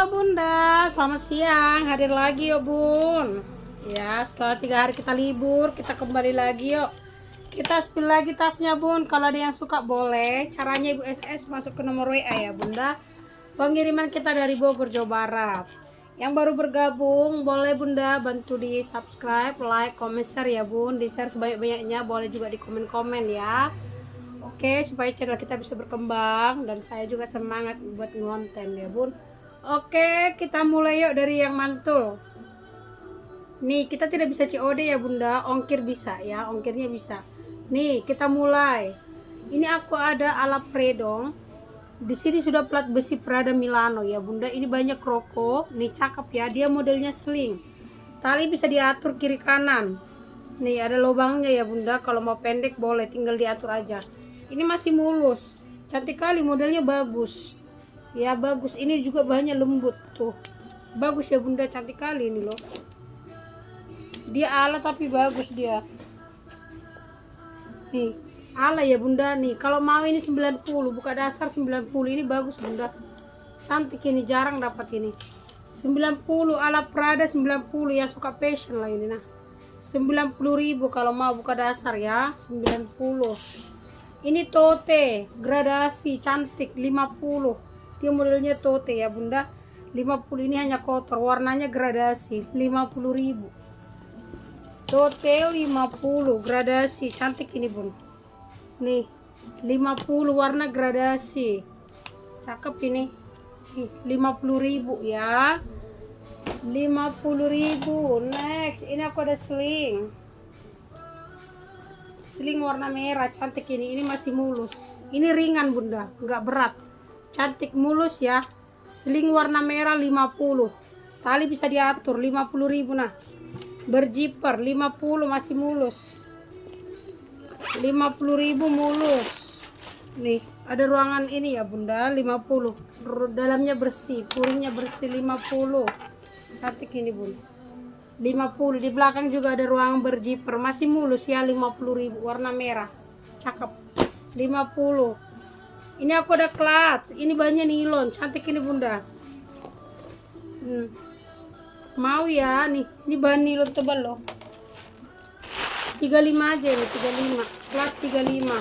Halo Bunda, selamat siang. Hadir lagi yuk Bun. Ya, setelah 3 hari kita libur, kita kembali lagi yuk. Kita spill lagi tasnya Bun. Kalau ada yang suka boleh. Caranya Ibu SS masuk ke nomor WA ya Bunda. Pengiriman kita dari Bogor, Jawa Barat. Yang baru bergabung boleh Bunda bantu di subscribe, like, komen, share ya Bun. Di share sebanyak-banyaknya, boleh juga di komen-komen ya. Oke, supaya channel kita bisa berkembang dan saya juga semangat buat ngonten ya Bun. Oke, kita mulai yuk dari yang mantul. Nih, kita tidak bisa COD ya Bunda, ongkir bisa ya, ongkirnya bisa. Nih, kita mulai. Ini aku ada ala Predong. Di sini sudah plat besi Prada Milano ya Bunda. Ini banyak roko. Nih cakep ya, dia modelnya sling. Tali bisa diatur kiri kanan. Nih ada lubangnya ya Bunda. Kalau mau pendek boleh, tinggal diatur aja. Ini masih mulus. Cantik kali, modelnya bagus. Ya bagus, ini juga bahannya lembut tuh. Bagus ya Bunda, cantik kali ini loh. Dia ala tapi bagus dia. Nih, ala ya Bunda nih. Kalau mau ini 90, buka dasar 90. Ini bagus Bunda. Cantik ini, jarang dapat ini. 90 ala Prada 90, yang suka fashion lah ini nah. 90.000 kalau mau buka dasar ya, 90. Ini tote, gradasi cantik 50. Dia modelnya tote ya Bunda. 50 ini hanya kotor, warnanya gradasi 50.000. Tote 50 gradasi, cantik ini Bun. Nih, 50 warna gradasi. Cakep ini. Nih, 50.000 ya. 50.000. Next, ini aku ada sling. Sling warna merah, cantik ini. Ini masih mulus. Ini ringan Bunda, nggak berat. Cantik mulus ya. Sling warna merah 50. Tali bisa diatur 50.000 nah. Berjiper 50 masih mulus. 50.000 mulus. Nih, ada ruangan ini ya Bunda 50. Dalamnya bersih, puringnya bersih 50. Cantik ini Bun. 50 di belakang juga ada ruangan berjiper, masih mulus ya 50.000 warna merah. Cakep. 50. Ini aku ada clutch, ini bahannya nilon, cantik ini Bunda. Mau ya nih, ini bahan nilon tebal loh. 35 aja nih, 35. Clutch 35.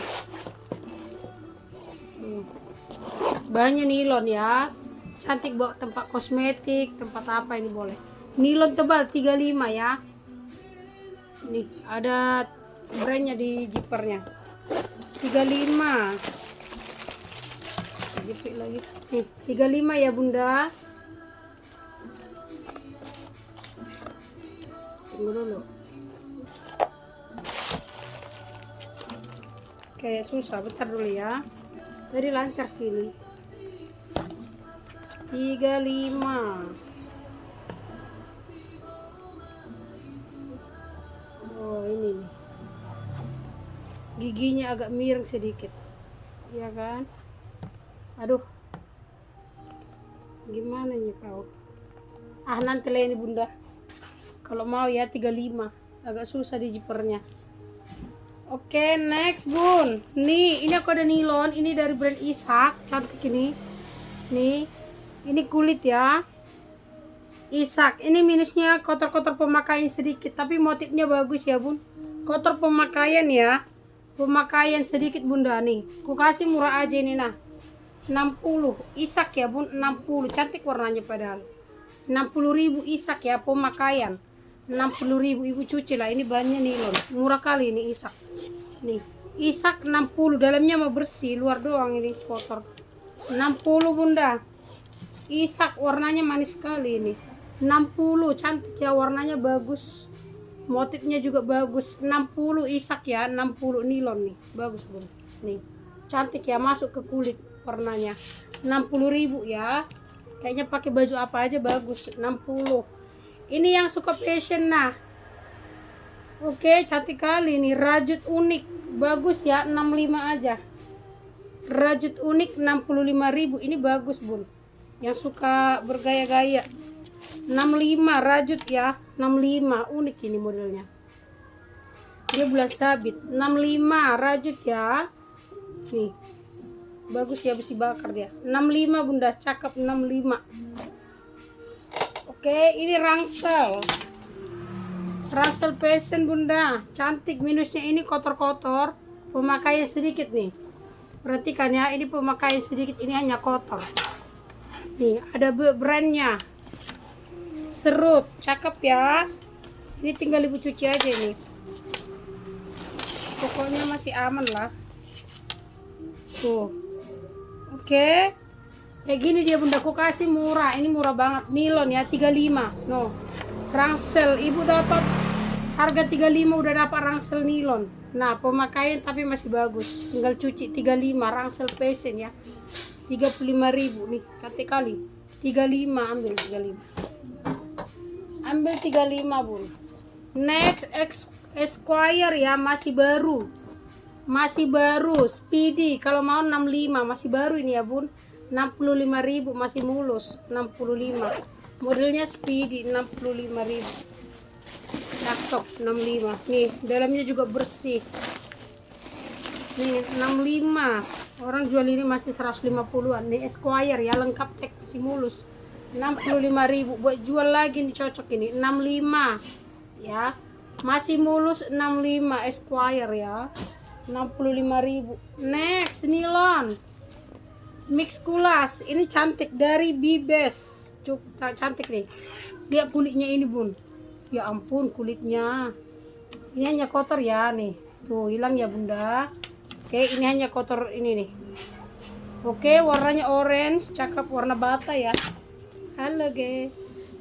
Bahannya nilon ya. Cantik buat tempat kosmetik, tempat apa ini boleh. Nilon tebal 35 ya. Nih, ada brandnya di zippernya. 35. Jepit lagi. Nih, 35 ya Bunda. Tunggu dulu. Kayak susah, bentar dulu ya. Tadi lancar sini. 35. Oh, ini nih. Giginya agak miring sedikit. Ya kan? Aduh, gimana nih kau? Nanti lah ini Bunda. Kalau mau ya 35. Agak susah di jipernya. Oke, next Bun. Nih, ini aku ada nilon. Ini dari brand Isak. Cantik ini. Nih, ini kulit ya. Isak. Ini minusnya kotor-kotor pemakaian sedikit. Tapi motifnya bagus ya Bun. Kotor pemakaian ya. Pemakaian sedikit Bunda nih. Ku kasih murah aja ini nah. 60 Isak ya Bun, 60 cantik warnanya padahal. 60.000 Isak ya pemakaian. 60.000 Ibu cuci lah, ini bahannya nilon. Murah kali ini Isak. Nih, Isak 60, dalamnya mau bersih, luar doang ini kotor. 60 Bunda. Isak warnanya manis sekali ini. 60 cantik ya, warnanya bagus. Motifnya juga bagus. 60 Isak ya, 60 nilon nih. Bagus Bun. Nih. Cantik ya, masuk ke kulit warnanya. 60.000 ya. Kayaknya pakai baju apa aja bagus. 60. Ini yang suka fashion nah. Oke, cantik kali nih. Rajut unik. Bagus ya, 65 aja. Rajut unik 65.000. Ini bagus Bun. Yang suka bergaya-gaya. 65 rajut ya. 65 unik ini modelnya. Dia bulan sabit. 65 rajut ya. Nih. Bagus ya, besi bakar dia. 65 Bunda, cakep 65. Oke, ini rangsel. Rangsel fashion bunda, cantik. Minusnya ini kotor-kotor, pemakaian sedikit nih. Perhatikan ya, ini pemakaian sedikit, ini hanya kotor. Nih, ada brandnya. Serut, cakep ya. Ini tinggal ibu cuci aja nih. Pokoknya masih aman lah. Tuh. Oke. Kayak gini dia bunda, aku kasih murah. Ini murah banget. Nilon ya, 35. No. Rangsel, ibu dapat harga 35, udah dapat rangsel nilon. Nah, pemakaian tapi masih bagus. Tinggal cuci. 35 rangsel fashion ya. 35.000 nih, cantik kali. 35, ambil 35. Ambil 35, Bun. Next Esquire ya, masih baru. Masih baru, Speedy. Kalau mau 65, masih baru ini ya, Bun. 65.000 masih mulus. 65. Modelnya Speedy 65.000. Laptop 65. Nih, dalamnya juga bersih. Nih, 65. Orang jual ini masih 150-an. Nih Esquire ya, lengkap tag masih mulus. 65.000 buat jual lagi nih, cocok ini. 65. Ya. Masih mulus 65 Esquire ya. 65.000. Next, nilon. Mix kulas. Ini cantik dari Bibes. Cantik nih. Lihat kulitnya ini, Bun. Ya ampun, kulitnya. Ini hanya kotor ya nih. Tuh, hilang ya, Bunda. Oke, ini hanya kotor ini nih. Oke, warnanya orange, cakep, warna bata ya. Halo, ge.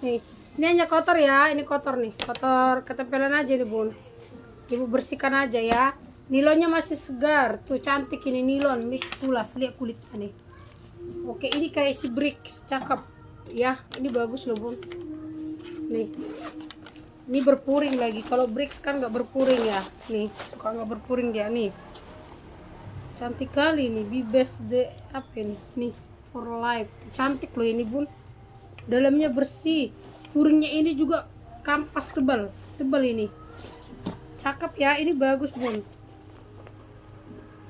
Nih, ini hanya kotor ya. Ini kotor nih. Kotor ketempelan aja nih, Bun. Ibu bersihkan aja ya. Nilonnya masih segar. Tuh, cantik ini nilon mix kulas. Lihat kulitnya nih. Oke, ini kayak si bricks, cakep. Ya, ini bagus loh, Bun. Nih. Ini berpuring lagi. Kalau bricks kan nggak berpuring ya. Nih, suka nggak berpuring dia nih. Cantik kali nih, Bibes de apa ini? Nih, for life. Cantik loh ini, Bun. Dalamnya bersih. Puringnya ini juga kampas tebal. Tebal ini. Cakep ya, ini bagus, Bun.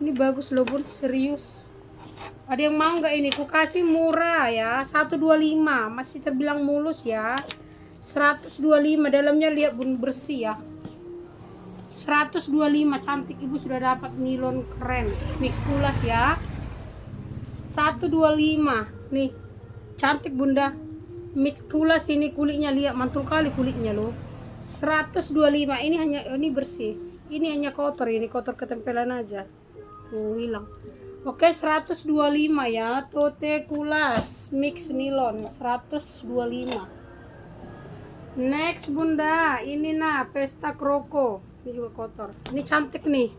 Ini bagus loh, Bun, serius. Ada yang mau nggak ini? Ku kasih murah ya, 125, masih terbilang mulus ya. 125, dalamnya lihat, Bun, bersih ya. 125, cantik. Ibu sudah dapat nilon keren. Mix kulas ya. 125. Nih. Cantik, Bunda. Mix kulas ini, kulitnya lihat, mantul kali kulitnya loh. 125. Ini bersih. Ini hanya kotor, ini kotor ketempelan aja. Tuh, hilang. Oke, 125 ya. Tote kulas mix nilon 125. Next, Bunda, ini nah pesta kroko. Ini juga kotor. Ini cantik nih.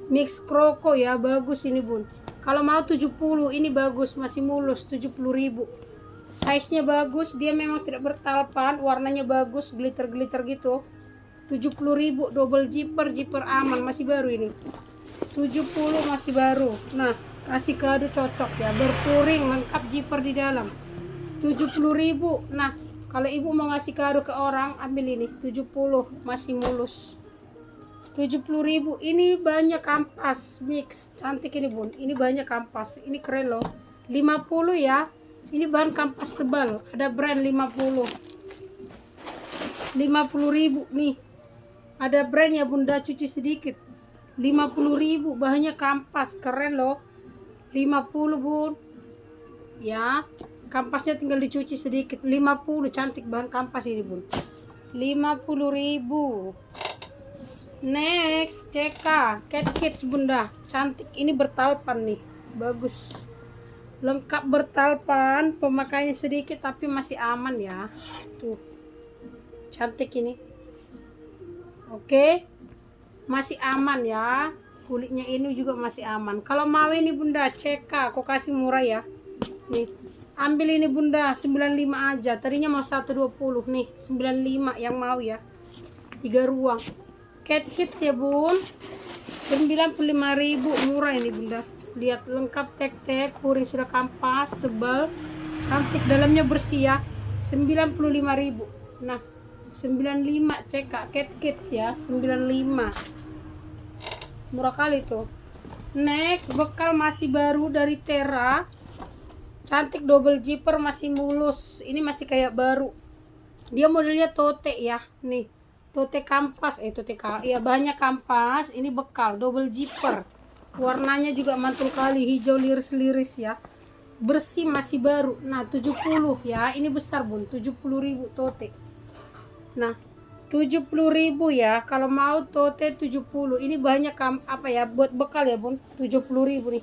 Mix kroko ya, bagus ini, Bun. Kalau mau 70, ini bagus, masih mulus, 70.000. Size-nya bagus, dia memang tidak bertalpan, warnanya bagus, glitter-glitter gitu. 70.000, double zipper, zipper aman, masih baru ini. 70 masih baru. Nah, kasih kado cocok ya, berpuring, lengkap zipper di dalam. 70.000. Nah, kalau ibu mau ngasih kado ke orang, ambil ini 70, masih mulus. 70.000. Ini banyak kampas mix, cantik ini, Bun. Ini banyak kampas, ini keren loh. 50 ya. Ini bahan kampas tebal, ada brand 50. 50.000 nih. Ada brand ya, Bunda, cuci sedikit. 50.000, bahannya kampas, keren loh. 50, Bun. Ya, kampasnya tinggal dicuci sedikit. 50, cantik bahan kampas ini, Bun. 50.000. Next, CK Cat Kids, Bunda. Cantik, ini bertalpan nih. Bagus. Lengkap bertalpan, pemakaiannya sedikit tapi masih aman ya. Tuh. Cantik ini. Oke. Masih aman ya. Kulitnya ini juga masih aman. Kalau mau ini, Bunda, CK, aku kasih murah ya. Nih. Ambil ini, Bunda, 95 aja. Tadinya mau 120 nih, 95 yang mau ya. 3 ruang. Cat Kids ya, Bun. 95.000, murah ini, Bunda. Lihat lengkap tek-tek, puring sudah kampas, tebal, cantik, dalamnya bersih ya. 95.000. Nah, 95 CK Cat Kids ya, 95. Murah kali tuh. Next, bekal masih baru dari Tera. Cantik, double zipper, masih mulus. Ini masih kayak baru. Dia modelnya tote ya. Nih, tote kampas. Ya banyak kampas. Ini bekal, double zipper. Warnanya juga mantul kali, hijau liris-liris ya. Bersih, masih baru. Nah, 70 ya. Ini besar bun, 70.000 tote. Nah, 70.000 ya. Kalau mau tote 70. Ini banyak apa ya, buat bekal ya bun. 70.000 nih.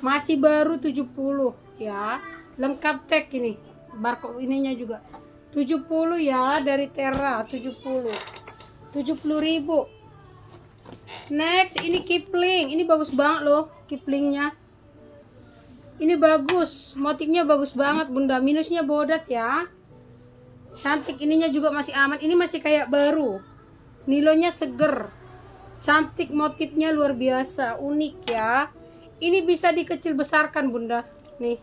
Masih baru 70 ya. Lengkap tag ini. Barcode ininya juga. 70 ya, dari Terra. 70. 70.000. Next, ini Kipling. Ini bagus banget loh Kiplingnya. Ini bagus. Motifnya bagus banget bunda. Minusnya bodat ya. Cantik, ininya juga masih aman. Ini masih kayak baru. Nilonya seger. Cantik, motifnya luar biasa, unik ya. Ini bisa dikecil besarkan bunda. Nih.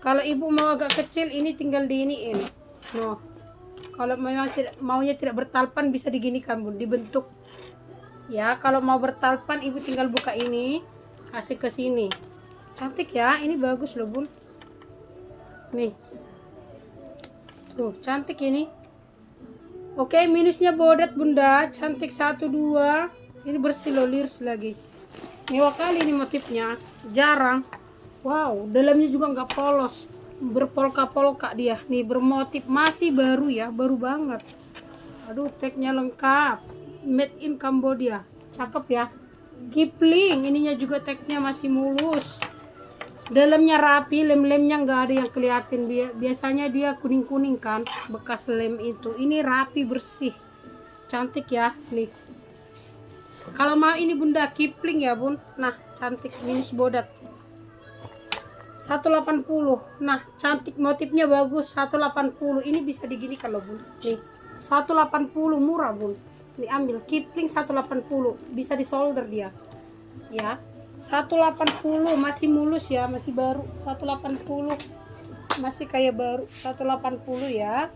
Kalau ibu mau agak kecil, ini tinggal diiniin. No. Kalau memang maunya tidak bertalpan, bisa diginikan bun, dibentuk. Ya, kalau mau bertalpan ibu tinggal buka ini, kasih ke sini. Cantik ya, ini bagus loh bun. Nih. Tuh, cantik ini. Oke, minusnya bodat bunda. Cantik 1 2. Ini bersih loh, lirs lagi. Mewah kali ini motifnya. Jarang. Wow, dalamnya juga nggak polos. Berpolka-polka dia. Nih, bermotif, masih baru ya, baru banget. Aduh, tagnya lengkap. Made in Cambodia. Cakep ya. Kipling, ininya juga tagnya masih mulus. Dalamnya rapi, lem-lemnya nggak ada yang kelihatan. Biasanya dia kuning-kuning kan, bekas lem itu. Ini rapi, bersih, cantik ya. Nih, kalau mau ini bunda Kipling ya bun. Nah, cantik, minus bodat. 180. Nah, cantik, motifnya bagus. 180. Ini bisa diginikan loh bun. Nih, 180 murah bun. Nih, ambil Kipling 180. Bisa di solder dia ya. 180 masih mulus ya, masih baru. 180 masih kayak baru. 180 ya.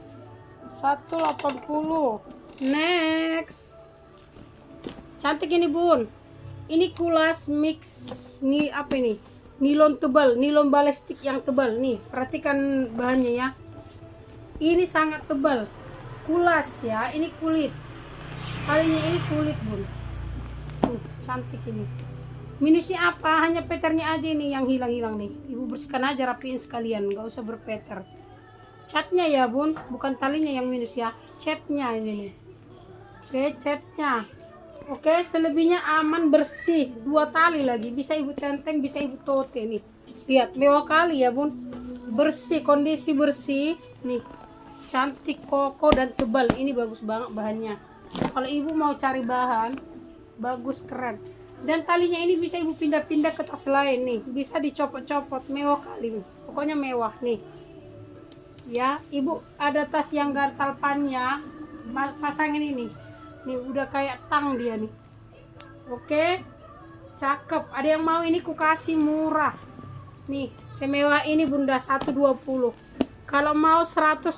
180. Next, cantik ini bun. Ini kulas mix. Ini apa ini? Nilon tebal, nilon balestik yang tebal nih. Perhatikan bahannya ya. Ini sangat tebal. Kulas ya. Ini kulit. Kalinya ini kulit bun. Cantik ini. Minusnya apa? Hanya peternya aja ini yang hilang-hilang nih. Ibu bersihkan aja, rapiin sekalian, nggak usah berpeter. Catnya ya bun, bukan talinya yang minus ya. Catnya ini nih. Oke, catnya. Oke, selebihnya aman, bersih. 2 tali lagi, bisa ibu tenteng, bisa ibu tote nih. Lihat, mewah kali ya bun. Bersih, kondisi bersih. Nih, cantik, kokoh dan tebal. Ini bagus banget bahannya. Kalau ibu mau cari bahan, bagus, keren. Dan talinya ini bisa ibu pindah-pindah ke tas lain nih. Bisa dicopot-copot, mewah kali. Pokoknya mewah nih. Ya, ibu ada tas yang gantal pannya. Pasangin ini. Nih udah kayak tang dia nih. Oke. Cakep. Ada yang mau ini ku kasih murah. Nih, semewah ini bunda 120. Kalau mau 120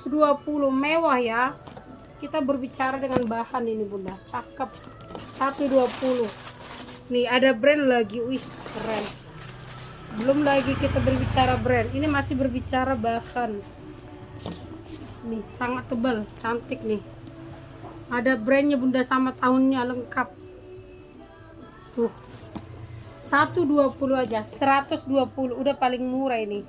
mewah ya. Kita berbicara dengan bahan ini bunda. Cakep. 120. Nih ada brand lagi. Wis, keren. Belum lagi kita berbicara brand. Ini masih berbicara bahan. Nih sangat tebal, cantik nih. Ada brandnya bunda sama tahunnya lengkap. Tuh. 120 aja. 120 udah paling murah ini.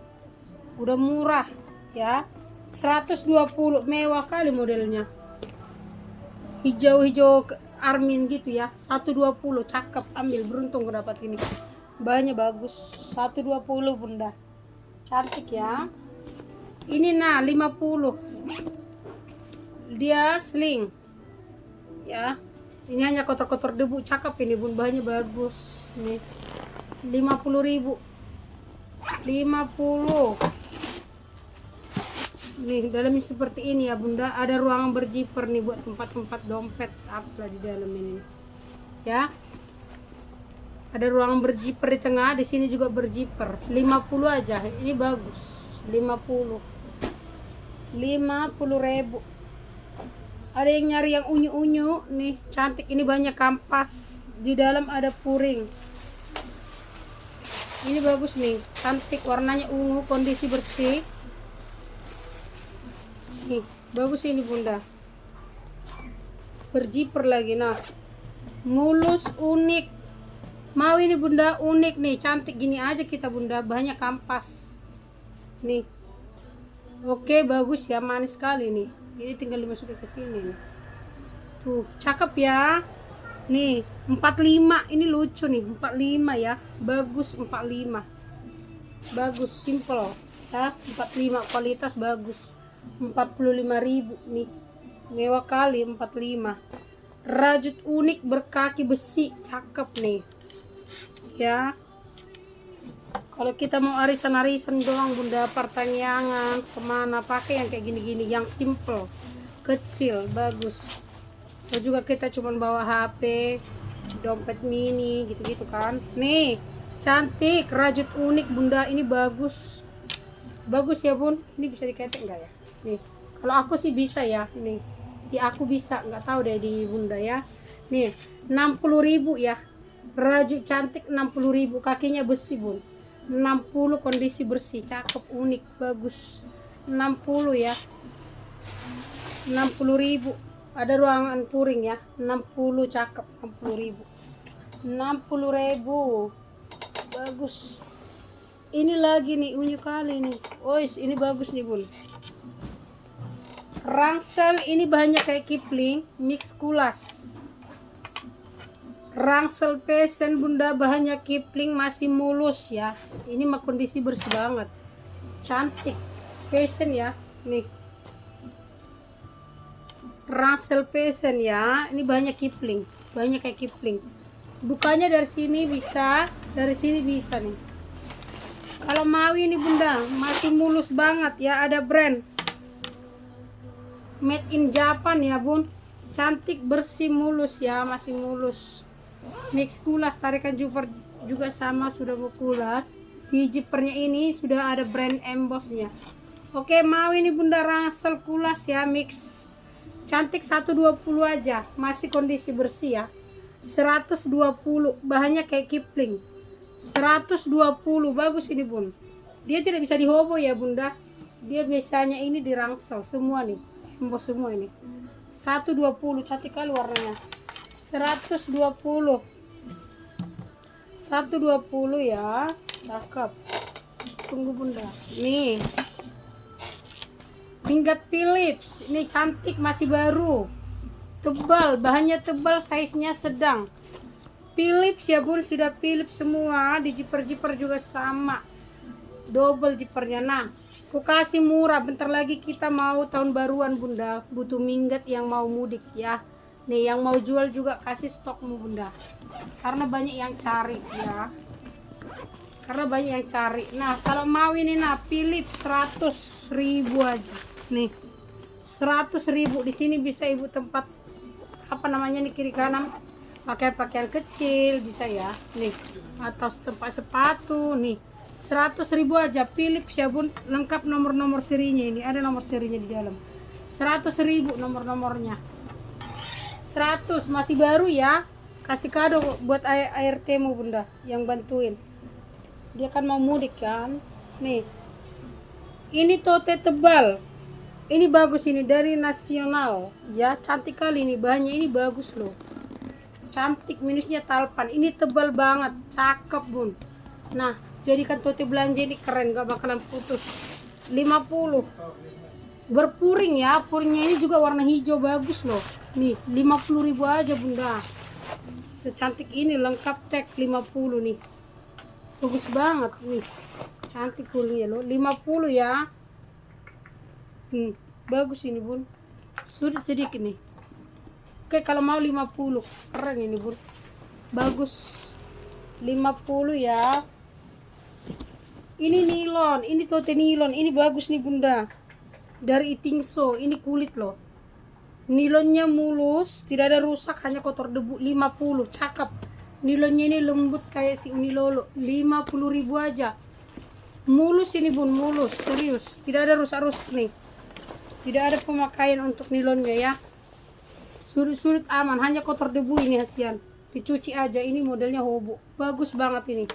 Udah murah ya. 120 mewah kali modelnya. Hijau-hijau armin gitu ya. 120 cakep, ambil, beruntung dapat ini. Bahannya bagus. 120 bunda. Cantik ya. Ini nah 50. Dia sling. Ya. Ini hanya kotor-kotor debu, cakep ini bun, bahannya bagus. Nih. 50.000. 50. Nih, dalamnya seperti ini ya bunda. Ada ruangan berjiper nih buat tempat-tempat dompet apa di dalam ini. Ya. Ada ruangan berjiper di tengah, di sini juga berjiper. 50 aja. Ini bagus. 50. 50.000. Ada yang nyari yang unyu-unyu nih, cantik ini, banyak kampas. Di dalam ada puring. Ini bagus nih, cantik, warnanya ungu, kondisi bersih. Nih, bagus ini bunda. Berjiper lagi, nah. Mulus, unik. Mau ini bunda, unik nih, cantik gini aja kita bunda, banyak kampas. Nih. Oke, bagus ya, manis sekali nih. Ini tinggal dimasukin ke sini nih. Tuh, cakep ya. Nih, 45. Ini lucu nih, 45 ya. Bagus 45. Bagus, simple ya. 45 kualitas bagus. 45.000 nih. Mewah kali 45. Rajut unik berkaki besi, cakep nih. Ya. Kalau kita mau arisan-arisan doang bunda, pertanyaan kemana, pakai yang kayak gini-gini, yang simple, kecil, bagus. Atau juga kita cuma bawa HP, dompet mini, gitu-gitu kan. Nih, cantik, rajut unik bunda, ini bagus. Bagus ya bun, ini bisa diketek enggak ya? Nih, kalau aku sih bisa ya, nih. Di aku bisa, nggak tahu deh di bunda ya. Nih, 60.000 ya. Rajut cantik 60.000, kakinya besi bun. 60 kondisi bersih, cakep, unik, bagus. 60 ya. 60.000. Ada ruangan puring ya. 60 cakep, 60.000. 60.000. Bagus. Ini lagi nih unyu kali nih. Ois, ini bagus nih bun. Rangsel ini bahannya kayak Kipling, mix kulas. Rangsel pesen bunda, bahannya Kipling, masih mulus ya. Ini mah kondisi bersih banget, cantik, pesen ya. Nih, Rangsel pesen ya. Ini bahannya Kipling, banyak kayak Kipling. Bukanya dari sini bisa, dari sini bisa nih. Kalau mau ini bunda, masih mulus banget ya. Ada brand made in Japan ya bun, cantik, bersih, mulus ya, masih mulus. Mix kulas, tarikan jumper juga sama, sudah mau kulas. Di jipernya ini sudah ada brand embossnya. Oke, mau ini bunda rangsel kulas ya, mix cantik, 120 aja, masih kondisi bersih ya. 120, bahannya kayak Kipling. 120, bagus ini bun. Dia tidak bisa dihobo ya bunda, dia biasanya ini di rangsel semua nih, emboss semua ini. 120, cantik kali warnanya. 120 ya, cakep. Tunggu bunda. Nih, Minggat Philips, ini cantik, masih baru, tebal, bahannya tebal, size-nya sedang. Philips ya bun, sudah Philips semua. Di jiper-jiper juga sama, double jipernya. Nah, aku kasih murah, bentar lagi kita mau tahun baruan bunda, butuh minggat yang mau mudik ya. Nih, yang mau jual juga kasih stokmu bunda, karena banyak yang cari ya, karena banyak yang cari. Nah, kalau mau ini nah Philips 100.000 aja nih, 100.000. Di sini bisa ibu tempat apa namanya nih, kiri kanan pakai pakaian kecil bisa ya nih, atau tempat sepatu nih. 100.000 aja Philips ya bun, lengkap nomor-nomor serinya, ini ada nomor serinya di dalam. 100.000 nomor-nomornya. 100, masih baru ya. Kasih kado buat ART mu bunda yang bantuin, dia kan mau mudik kan. Nih, ini tote tebal, ini bagus, ini dari Nasional ya, cantik kali ini, bahannya ini bagus loh, cantik, minusnya talpan. Ini tebal banget, cakep bun. Nah, jadikan tote belanja ini keren, gak bakalan putus. 50, berpuring ya, puringnya ini juga warna hijau, bagus loh. Nih, 50.000 aja bunda, secantik ini, lengkap tag 50 nih, bagus banget nih, cantik puringnya loh. 50 ya. Bagus ini bun, sudah sedikit nih. Oke, kalau mau 50, keren ini bun, bagus. 50 ya. Ini nilon, ini tote nilon, ini bagus nih bunda, dari Itingso. Ini kulit loh, nilonnya mulus, tidak ada rusak, hanya kotor debu. 50, cakep. Nilonnya ini lembut kayak si Unilolo. 50.000 aja, mulus ini bun, mulus, serius, tidak ada rusak-rusak nih, tidak ada pemakaian untuk nilonnya ya. Surut-surut aman, hanya kotor debu ini hasian, dicuci aja. Ini modelnya hobo, bagus banget ini.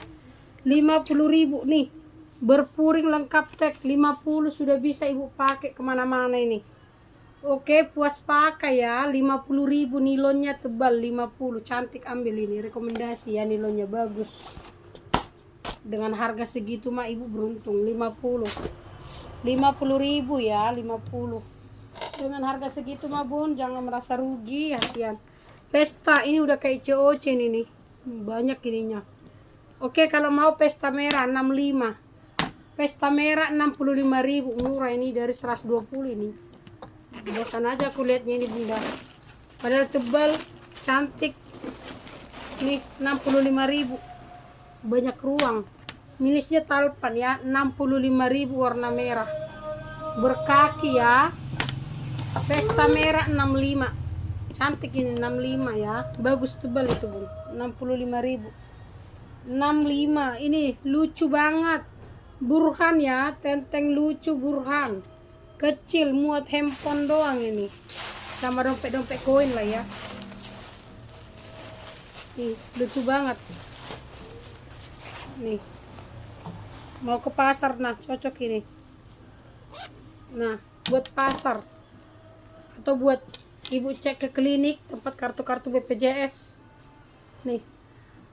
50.000 nih. Berpuring lengkap tag 50 sudah bisa ibu pakai kemana-mana ini. Oke, puas pakai ya. 50.000 nilonnya tebal 50, cantik, ambil ini, rekomendasi ya, nilonnya bagus. Dengan harga segitu mah ibu beruntung. 50.000 ya, 50. Dengan harga segitu mah bun, jangan merasa rugi, kasihan. Pesta ini udah kayak COC ini nih, banyak ininya. Oke, kalau mau pesta merah 65, pesta merah 65.000, murah ini, dari 120 ini. Bosan aja aku lihatnya ini bunda, padahal tebal, cantik nih. 65.000, banyak ruang. Minusnya talpan ya. 65.000 warna merah berkaki ya. Pesta merah 65, cantik ini. 65 ya, bagus, tebal itu bun. 65.000. 65 ini lucu banget, Burhan ya, tenteng lucu Burhan, kecil, muat handphone doang ini, sama dompet-dompet koin lah ya. Nih lucu banget nih, mau ke pasar nah cocok ini. Nah buat pasar atau buat ibu cek ke klinik, tempat kartu-kartu BPJS nih,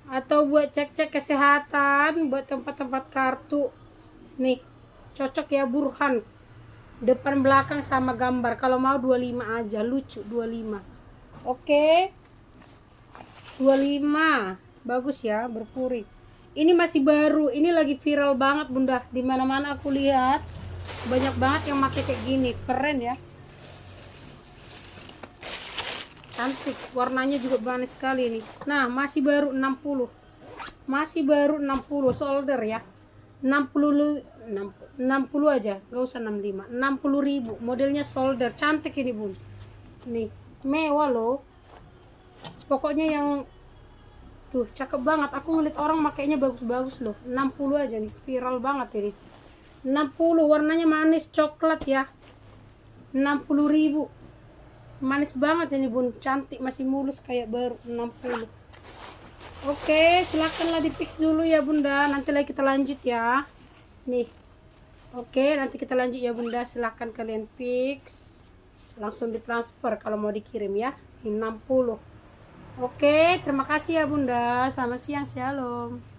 atau buat cek-cek kesehatan, buat tempat-tempat kartu nih, cocok ya. Burhan, depan belakang sama gambar. Kalau mau 25 aja, lucu 25. Oke, 25 bagus ya, berpuri. Ini masih baru, ini lagi viral banget bunda, dimana-mana aku lihat banyak banget yang pakai kayak gini, keren ya, cantik, warnanya juga manis sekali nih. Nah masih baru 60, masih baru 60, solder ya. 60 aja, gak usah 65. 60.000, modelnya solder, cantik ini bun, nih mewah loh, pokoknya yang tuh cakep banget. Aku ngeliat orang makainya bagus-bagus loh. 60 aja nih, viral banget ini. 60, warnanya manis coklat ya. 60.000, manis banget ini bun, cantik, masih mulus kayak baru. 60. Oke, silakanlah di fix dulu ya bunda, nanti lagi kita lanjut ya nih. Oke, nanti kita lanjut ya bunda, silakan kalian fix, langsung ditransfer kalau mau dikirim ya. 60. Oke, terima kasih ya bunda, selamat siang, shalom.